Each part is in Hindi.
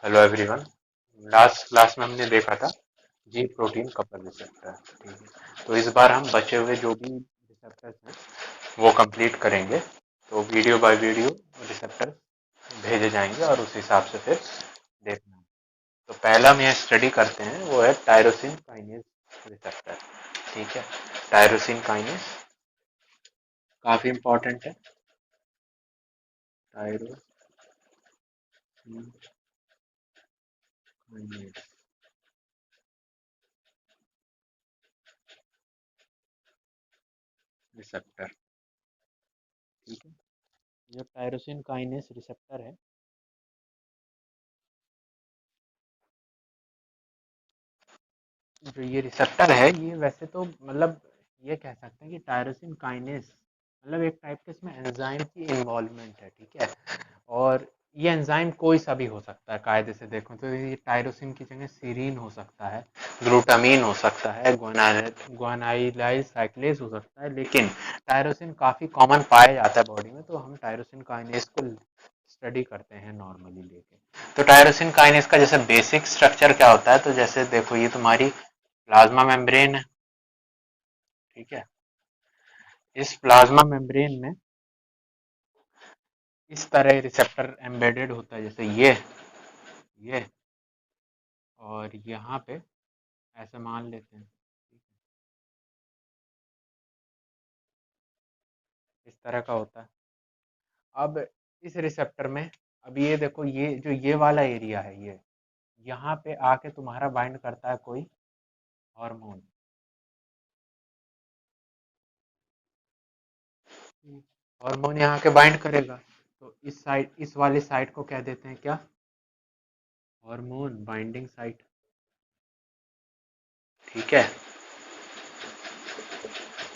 Hello everyone. लास्ट क्लास में हमने देखा था जी प्रोटीन कपल रिसेप्टर। ठीक है, तो इस बार हम बचे हुए जो भी रिसेप्टर्स हैं वो कंप्लीट करेंगे। तो वीडियो बाय वीडियो रिसेप्टर भेजे जाएंगे और उस हिसाब से फिर देखना है। तो पहला हम यहाँ स्टडी करते हैं वो है टायरोसिन काइनेज रिसेप्टर। ठीक है, टायरोसिन काइनेज काफी इंपॉर्टेंट है। Tyrosine kinase receptor. ठीक है, जो टायरोसिन काइनेज रिसेप्टर है, जो ये रिसेप्टर है, ये वैसे तो मतलब ये कह सकते हैं कि टायरोसिन काइनेस मतलब एक टाइप के इसमें एंजाइम की इन्वॉल्वमेंट है। ठीक है, और ये एंजाइम कोई सा भी हो सकता है। कायदे से देखो तो ये टायरोसिन की जगह सीरीन हो सकता है, ग्लूटामीन हो सकता है, ग्वानाइलाइल साइक्लेज हो सकता है, लेकिन टायरोसिन काफी कॉमन पाया जाता है बॉडी में, तो हम टायरोसिन काइनेस को स्टडी करते हैं नॉर्मली लेके। तो टायरोसिन काइनेस का जैसे बेसिक स्ट्रक्चर क्या होता है, तो जैसे देखो ये तुम्हारी प्लाज्मा मेम्ब्रेन है। ठीक है, इस प्लाज्मा मेम्ब्रेन में इस तरह रिसेप्टर एम्बेडेड होता है, जैसे ये और यहाँ पे ऐसे मान लेते हैं। इस तरह का होता है। अब इस रिसेप्टर में, अब ये देखो, ये जो ये वाला एरिया है, ये यहाँ पे आके तुम्हारा बाइंड करता है कोई हार्मोन। हार्मोन यहाँ के बाइंड करेगा, तो इस साइड, इस वाली साइड को कह देते हैं क्या, हार्मोन बाइंडिंग साइट। ठीक है,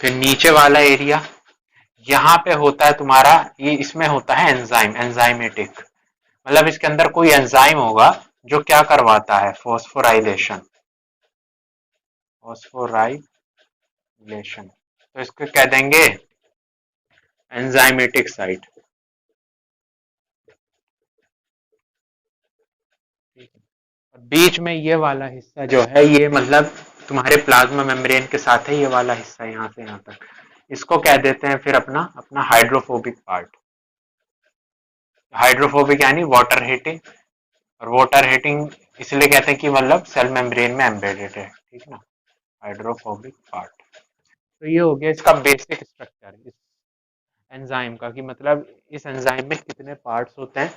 फिर नीचे वाला एरिया यहाँ पे होता है तुम्हारा, ये इसमें होता है एंजाइम, एंजाइमेटिक, मतलब इसके अंदर कोई एंजाइम होगा जो क्या करवाता है, फॉस्फोराइलेशन, फॉस्फोराइलेशन। तो इसको कह देंगे एंजाइमेटिक साइट। और बीच में ये वाला हिस्सा जो है, ये मतलब तुम्हारे प्लाज्मा मेम्ब्रेन के साथ है, ये वाला हिस्सा यहाँ से यहाँ तक, इसको कह देते हैं फिर अपना अपना हाइड्रोफोबिक पार्ट। हाइड्रोफोबिक यानी वाटर हीटिंग, और वाटर हीटिंग इसलिए कहते हैं कि मतलब सेल मेम्ब्रेन में एम्बेडेड है। ठीक है ना, हाइड्रोफोबिक पार्ट। तो ये हो गया इसका बेसिक स्ट्रक्चर इस एंजाइम का, कि मतलब इस एंजाइम में कितने पार्ट्स होते हैं।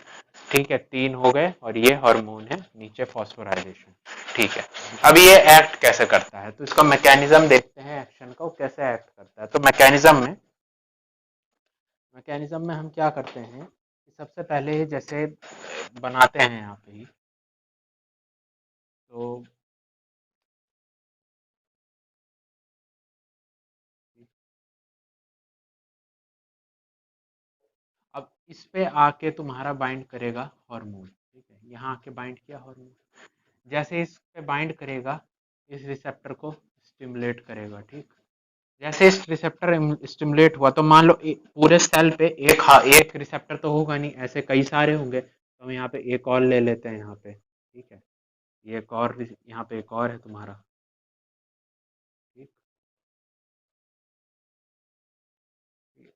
ठीक है, 3 हो गए, और ये हार्मोन है नीचे, फॉस्फोराइलेशन। ठीक है, अब ये एक्ट कैसे करता है, तो इसका मैकेनिज्म देखते हैं एक्शन का, वो कैसे एक्ट करता है। तो मैकेनिज्म में हम क्या करते हैं कि सबसे पहले जैसे बनाते हैं यहाँ पे ही, तो अब इस पे आके तुम्हारा बाइंड करेगा हार्मोन। ठीक है, यहाँ आके बाइंड किया हार्मोन, जैसे इस पे बाइंड करेगा, इस रिसेप्टर को स्टिमुलेट करेगा। ठीक, जैसे इस रिसेप्टर स्टिमुलेट हुआ, तो मान लो पूरे सेल पे एक रिसेप्टर तो होगा नहीं, ऐसे कई सारे होंगे, तो हम यहाँ पे एक और ले लेते हैं यहाँ पे। ठीक है, ये एक और, यहाँ पे एक और है तुम्हारा। ठीक,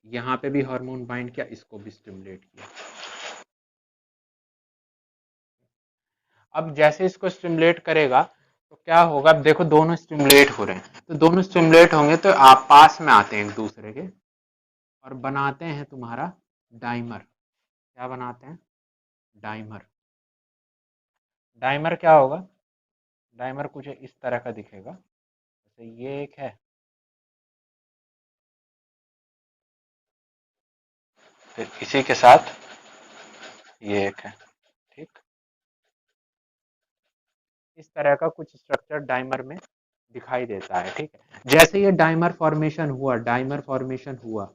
यहाँ पे भी हार्मोन बाइंड किया, इसको भी स्टिमुलेट किया। अब जैसे इसको स्टिमुलेट करेगा तो क्या होगा, अब देखो दोनों स्टिमुलेट हो रहे हैं, तो दोनों स्टिमुलेट होंगे तो आप पास में आते हैं एक दूसरे के, और बनाते हैं तुम्हारा डाइमर। क्या बनाते हैं, डाइमर। डाइमर क्या होगा, डाइमर कुछ इस तरह का दिखेगा, जैसे ये एक है, फिर इसी के साथ ये एक है। ठीक, इस तरह का कुछ स्ट्रक्चर डाइमर में दिखाई देता है। ठीक है, जैसे ये डाइमर फॉर्मेशन हुआ, डाइमर फॉर्मेशन हुआ,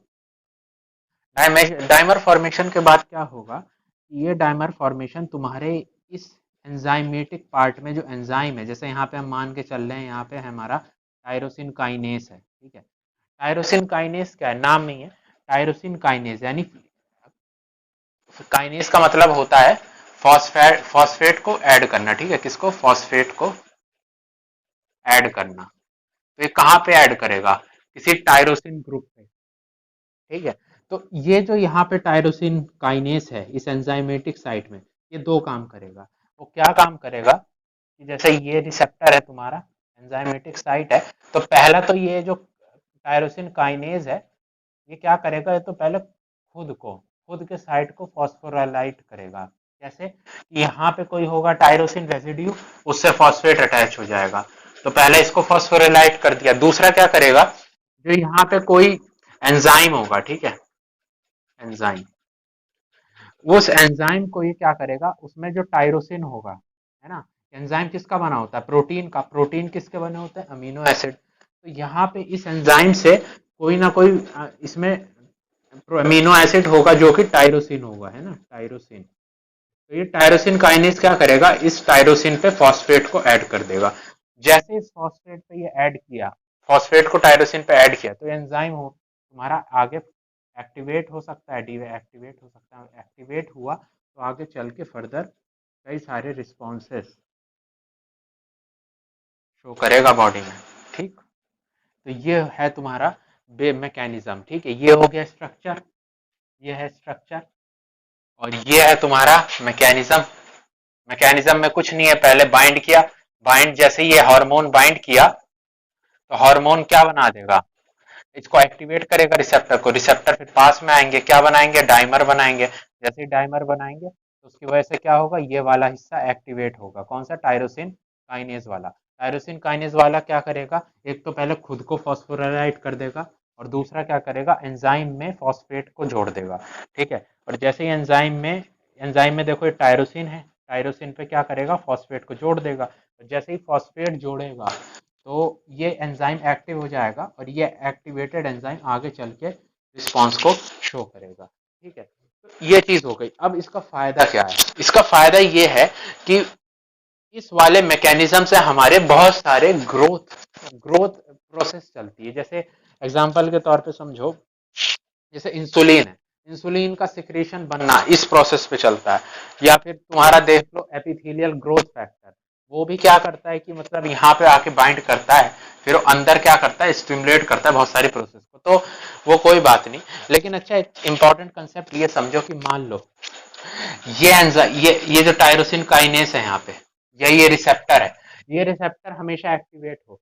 डाइमर फॉर्मेशन के बाद क्या होगा, ये डाइमर फॉर्मेशन तुम्हारे इस एंजाइमेटिक पार्ट में, जो एंजाइम है, जैसे यहाँ पे हम मान के चल रहे हैं, यहाँ पे हमारा टायरोसिन काइनेस है। ठीक है, टायरोसिन काइनेस क्या है, नाम में ही है टायरोसिन काइनेस, यानी काइनेस का मतलब होता है फॉस्फेट को ऐड करना, ठीक है, किसको, फॉस्फेट को ऐड करना। तो ये कहाँ पे ऐड करेगा, किसी टायरोसिन ग्रुप पे, ठीक है। तो ये जो यहाँ पे टायरोसिन काइनेस है इस एंजाइमेटिक साइट में, ये दो काम करेगा। वो क्या काम करेगा कि जैसे ये रिसेप्टर है तुम्हारा, एंजाइमेटिक साइट है, तो पहला तो ये जो टायरोसिन काइनेज है, ये क्या करेगा, ये तो पहले खुद के साइट को फॉस्फोराइलाइट करेगा। कैसे, यहाँ पे कोई होगा टायरोसिन रेसिड्यू, उससे फॉस्फेट अटैच हो जाएगा, तो पहले इसको फॉस्फोराइलाइट कर दिया। दूसरा क्या करेगा, जो यहाँ पे कोई एंजाइम होगा, ठीक है, एंजाइम, उस एंजाइम को ये क्या करेगा, उसमें जो टायरोसिन होगा, है ना, एंजाइम किसका बना होता है, प्रोटीन का। प्रोटीन किसके बने होते हैं, अमीनो एसिड। तो यहाँ पे इस एंजाइम से कोई ना कोई इसमें अमीनो एसिड होगा जो कि टायरोसिन होगा, है ना, टायरोसिन। तो ये टायरोसिन काइनेज क्या करेगा, इस टायरोसिन पे फॉस्फेट को ऐड कर देगा। जैसे इस फॉस्फेट पे ये ऐड किया, फॉस्फेट को टायरोसिन पे ऐड किया, तो एंजाइम हो तुम्हारा आगे एक्टिवेट हो सकता है, डीएक्टिवेट हो सकता है। एक्टिवेट हुआ तो आगे चल के फर्दर कई सारे रिस्पॉन्सेस शो करेगा बॉडी में, ठीक। तो ये है तुम्हारा बे मैकेनिज्म, ठीक है, ये हो गया स्ट्रक्चर, ये है स्ट्रक्चर, और ये है तुम्हारा मैकेनिज्म। मैकेनिज्म में कुछ नहीं है, पहले बाइंड किया, बाइंड जैसे ये हार्मोन बाइंड किया, तो हार्मोन क्या बना देगा, इसको एक्टिवेट करेगा रिसेप्टर को, रिसेप्टर फिर पास में आएंगे, क्या बनाएंगे, डाइमर बनाएंगे। जैसे ही डाइमर बनाएंगे तो उसकी वजह से क्या होगा, ये वाला हिस्सा एक्टिवेट होगा, कौन सा, टायरोसिन काइनेज वाला। टायरोसिन काइनेज वाला क्या करेगा, एक तो पहले खुद को फॉस्फोराइलाइट कर देगा, और दूसरा क्या करेगा, एंजाइम में फॉस्फेट को जोड़ देगा, ठीक है। और जैसे ही एंजाइम में देखो ये टायरोसिन है, टायरोसिन पे क्या करेगा, फॉस्फेट को जोड़ देगा। जैसे ही फॉस्फेट जोड़ेगा तो ये एंजाइम एक्टिव हो जाएगा, और ये एक्टिवेटेड एंजाइम आगे चल के रिस्पॉन्स को शो करेगा, ठीक है। तो ये चीज हो गई। अब इसका फायदा क्या है, इसका फायदा ये है कि इस वाले मैकेनिज्म से हमारे बहुत सारे ग्रोथ प्रोसेस चलती है। जैसे एग्जांपल के तौर पे समझो, जैसे इंसुलिन है, इंसुलिन का सिक्रेशन बनना इस प्रोसेस पे चलता है। या फिर तुम्हारा देख लो एपिथेलियल ग्रोथ फैक्टर, वो भी क्या करता है कि मतलब यहाँ पे आके बाइंड करता है, फिर वो अंदर क्या करता है, स्टिमुलेट करता है बहुत सारी प्रोसेस को। तो वो कोई बात नहीं, लेकिन अच्छा एक इंपॉर्टेंट कंसेप्ट ये समझो कि मान लो ये जो टायरोसिन काइनेस है यहाँ पे, या ये रिसेप्टर है, ये रिसेप्टर हमेशा एक्टिवेट हो,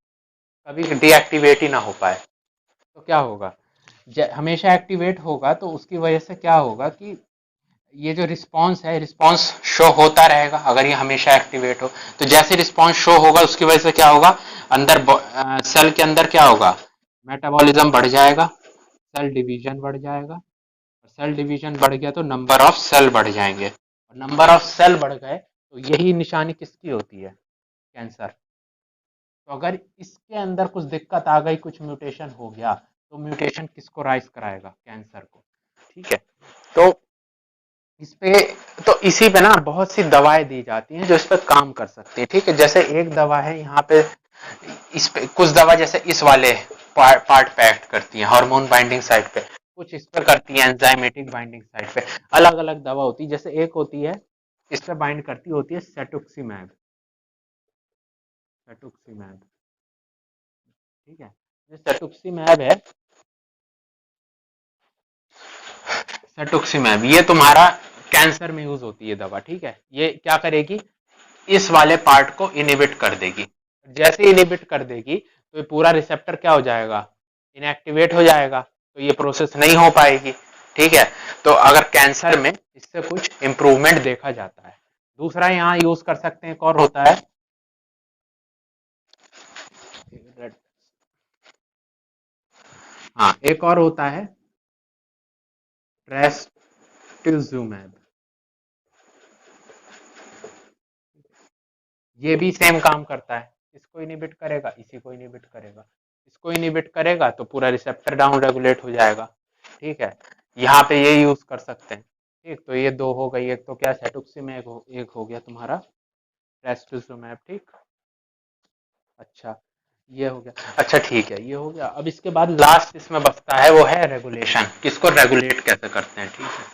कभी डीएक्टिवेट ही ना हो पाए, तो क्या होगा, हमेशा एक्टिवेट होगा, तो उसकी वजह से क्या होगा कि ये जो रिस्पांस है, रिस्पांस शो होता रहेगा अगर ये हमेशा एक्टिवेट हो। तो जैसे रिस्पांस शो होगा उसकी वजह से क्या होगा, अंदर सेल के अंदर क्या होगा, मेटाबॉलिज्म बढ़ जाएगा, सेल डिवीजन बढ़ जाएगा, और सेल डिवीजन बढ़ गया तो नंबर ऑफ सेल बढ़ जाएंगे, और नंबर ऑफ सेल बढ़ गए तो यही निशानी किसकी होती है, कैंसर। तो अगर इसके अंदर कुछ दिक्कत आ गई, कुछ म्यूटेशन हो गया, तो म्यूटेशन किसको राइज कराएगा, कैंसर को, ठीक है। तो इस पे, तो इसी पे ना बहुत सी दवाएं दी जाती हैं जो इस पे काम कर सकती है, ठीक है। जैसे एक दवा है यहाँ पे, इस पे कुछ दवा जैसे इस वाले पार्ट पे एक्ट करती है, हार्मोन बाइंडिंग साइट पे, कुछ इस पे करती है एंजाइमेटिक बाइंडिंग साइट पे, अलग अलग दवा होती है। जैसे एक होती है इस पे बाइंड करती होती है सेटुक्सीमैब, सेटुक्सीमैब, ठीक है। जो सेटुक्सीमैब है, सेटुक्सीमैब ये तुम्हारा कैंसर में यूज होती है दवा, ठीक है। ये क्या करेगी, इस वाले पार्ट को इनिबिट कर देगी। जैसे इनिबिट कर देगी तो ये पूरा रिसेप्टर क्या हो जाएगा, इनएक्टिवेट हो जाएगा, तो ये प्रोसेस नहीं हो पाएगी, ठीक है। तो अगर कैंसर में इससे कुछ इंप्रूवमेंट देखा जाता है। दूसरा यहाँ यूज कर सकते हैं, एक और होता है, हाँ एक और होता है ट्रेस्टुजुमैब, ये भी सेम काम करता है, इसको इनिबिट करेगा, इसी को इनिबिट करेगा, इसको इनिबिट करेगा तो पूरा रिसेप्टर डाउन रेगुलेट हो जाएगा, ठीक है। यहाँ पे ये यूज कर सकते हैं, ठीक। तो ये दो हो गई, एक तो क्या सेटुक्सिम, एक हो गया तुम्हारा ट्रेस्टुजुमैब, ठीक। अच्छा ये हो गया, अच्छा ठीक है, ये हो गया। अब इसके बाद लास्ट इसमें बचता है वो है रेगुलेशन, किसको रेगुलेट कैसे करते हैं, ठीक है।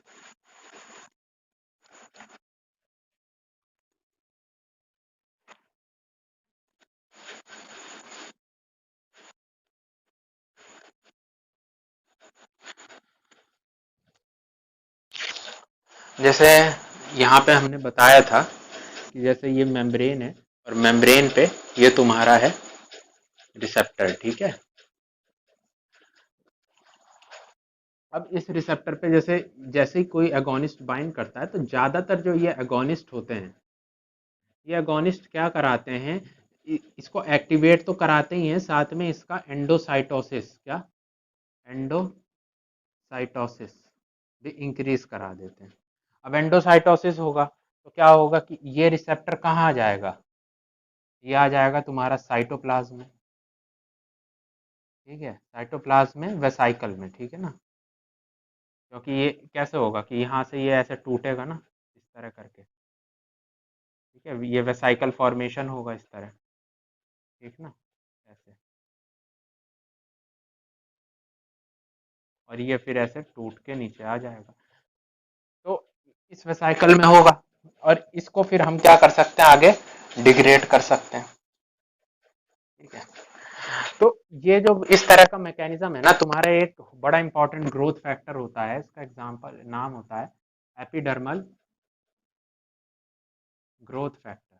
जैसे यहाँ पे हमने बताया था कि जैसे ये मेम्ब्रेन है और मेम्ब्रेन पे ये तुम्हारा है रिसेप्टर, ठीक है। अब इस रिसेप्टर पे जैसे जैसे ही कोई एगोनिस्ट बाइंड करता है तो ज्यादातर जो ये एगोनिस्ट होते हैं, ये एगोनिस्ट क्या कराते हैं, इसको एक्टिवेट तो कराते ही हैं, साथ में इसका एंडोसाइटोसिस, क्या, एंडोसाइटोसिस भी इंक्रीज करा देते हैं। अब एंडोसाइटोसिस होगा तो क्या होगा कि ये रिसेप्टर कहाँ आ जाएगा, ये आ जाएगा तुम्हारा साइटोप्लाज्म में, ठीक है, साइटोप्लाज्म में वेसाइकल में, ठीक है ना। क्योंकि ये कैसे होगा कि यहाँ से ये ऐसे टूटेगा ना, इस तरह करके, ठीक है, ये वेसाइकल फॉर्मेशन होगा इस तरह, ठीक ना, ऐसे, और ये फिर ऐसे टूट के नीचे आ जाएगा। तो इस वेसाइकल में होगा और इसको फिर हम क्या कर सकते हैं, आगे डिग्रेड कर सकते हैं, ठीक है। तो ये जो इस तरह का मैकेनिज्म है ना, तुम्हारा एक बड़ा इंपॉर्टेंट ग्रोथ फैक्टर होता है, इसका एग्जांपल नाम होता है एपिडर्मल ग्रोथ फैक्टर।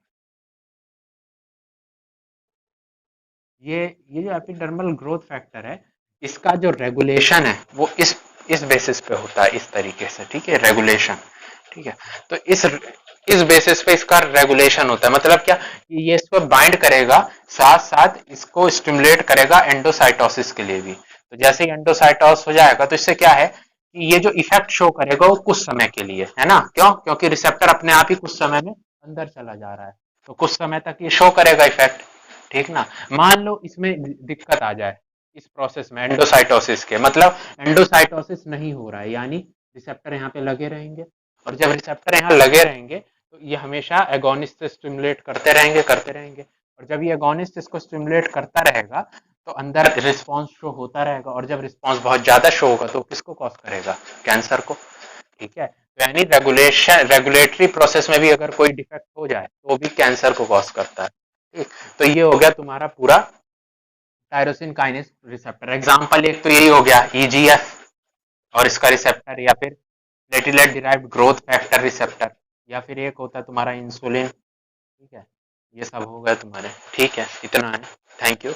ये जो एपिडर्मल ग्रोथ फैक्टर है, इसका जो रेगुलेशन है वो इस बेसिस पे होता है, इस तरीके से, ठीक है, रेगुलेशन, ठीक है। तो इस बेसिस पे इसका रेगुलेशन होता है, मतलब क्या, कि ये इसको बाइंड करेगा, साथ साथ इसको स्टिमुलेट करेगा एंडोसाइटोसिस के लिए भी। तो जैसे ही एंडोसाइटोस हो जाएगा तो इससे क्या है कि ये जो इफेक्ट शो करेगा वो कुछ समय के लिए है ना, क्यों, क्योंकि रिसेप्टर अपने आप ही कुछ समय में अंदर चला जा रहा है, तो कुछ समय तक ये शो करेगा इफेक्ट, ठीक ना। मान लो इसमें दिक्कत आ जाए इस प्रोसेस में एंडोसाइटोसिस के, मतलब एंडोसाइटोसिस नहीं हो रहा है, यानी रिसेप्टर यहाँ पे लगे रहेंगे, और जब रिसेप्टर यहाँ लगे रहेंगे तो ये हमेशा एगोनिस्ट से स्टिमुलेट करते रहेंगे, और जब ये एगोनिस्ट इसको स्टिमुलेट करता रहेगा तो अंदर रिस्पांस शो होता रहेगा, और जब रिस्पांस बहुत ज्यादा शो होगा तो किसको कॉज करेगा, कैंसर को, ठीक है। तो यानी रेगुलेटरी प्रोसेस में भी अगर कोई डिफेक्ट हो जाए तो वो भी कैंसर को कॉज करता है, ठीक। तो ये हो गया तुम्हारा पूरा टायरोसिन काइनेस रिसेप्टर। एग्जांपल एक तो यही हो गया ईजीएफ और इसका रिसेप्टर, या फिर platelet derived growth factor receptor, या फिर एक होता है तुम्हारा इंसुलिन, ठीक है। ये सब हो गए तुम्हारे, ठीक है, इतना है, थैंक यू।